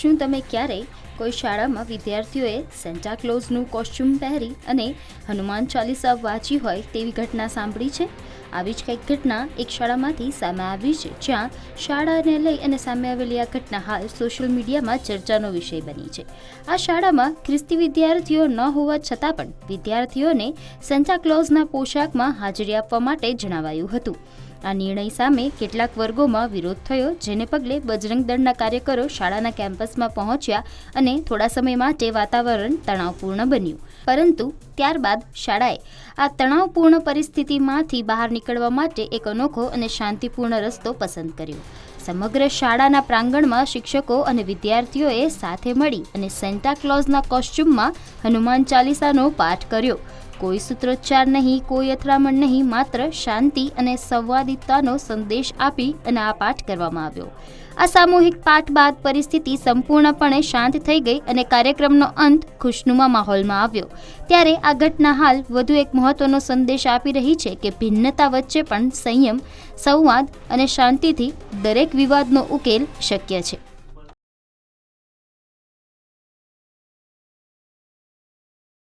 શું તમે ક્યારેય કોઈ શાળામાં વિદ્યાર્થીઓએ સેન્ટા ક્લોઝનું કોસ્ચ્યુમ પહેરી અને હનુમાન ચાલીસા વાંચી હોય તેવી ઘટના સાંભળી છે? આવી જ કંઈક ઘટના એક શાળામાંથી સામે આવી છે, જ્યાં શાળાને લઈ અને સામે આવેલી આ ઘટના હાલ સોશિયલ મીડિયામાં ચર્ચાનો વિષય બની છે. આ શાળામાં ખ્રિસ્તી વિદ્યાર્થીઓ ન હોવા છતાં પણ વિદ્યાર્થીઓને સેન્ટા ક્લોઝના પોશાકમાં હાજરી આપવા માટે જણાવાયું હતું. આ નિર્ણય સામે કેટલાક વર્ગોમાં વિરોધ થયો, જેને પગલે બજરંગ દળના કાર્યકરો શાળાના કેમ્પસમાં પહોંચ્યા અને થોડા સમય માટે વાતાવરણ તણાવપૂર્ણ બન્યું. પરંતુ ત્યારબાદ શાળાએ આ તણાવપૂર્ણ પરિસ્થિતિમાંથી બહાર નીકળવા માટે એક અનોખો અને શાંતિપૂર્ણ રસ્તો પસંદ કર્યો. સમગ્ર શાળાના પ્રાંગણમાં શિક્ષકો અને વિદ્યાર્થીઓએ સાથે મળી અને સેન્ટા ક્લોઝના કોસ્ચ્યુમમાં હનુમાન ચાલીસાનો પાઠ કર્યો. કોઈ સૂત્રોચ્ચાર નહીં, કોઈ અથડામણ નહીં, માત્ર શાંતિ અને સંવાદિતાનો સંદેશ આપી અને આ પાઠ કરવામાં આવ્યો. આ સામૂહિક પાઠ બાદ પરિસ્થિતિ સંપૂર્ણપણે શાંત થઈ ગઈ અને કાર્યક્રમનો અંત ખુશનુમા માહોલમાં આવ્યો. ત્યારે આ ઘટના હાલ વધુ એક મહત્વનો સંદેશ આપી રહી છે કે ભિન્નતા વચ્ચે પણ સંયમ, સંવાદ અને શાંતિથી દરેક વિવાદનો ઉકેલ શક્ય છે.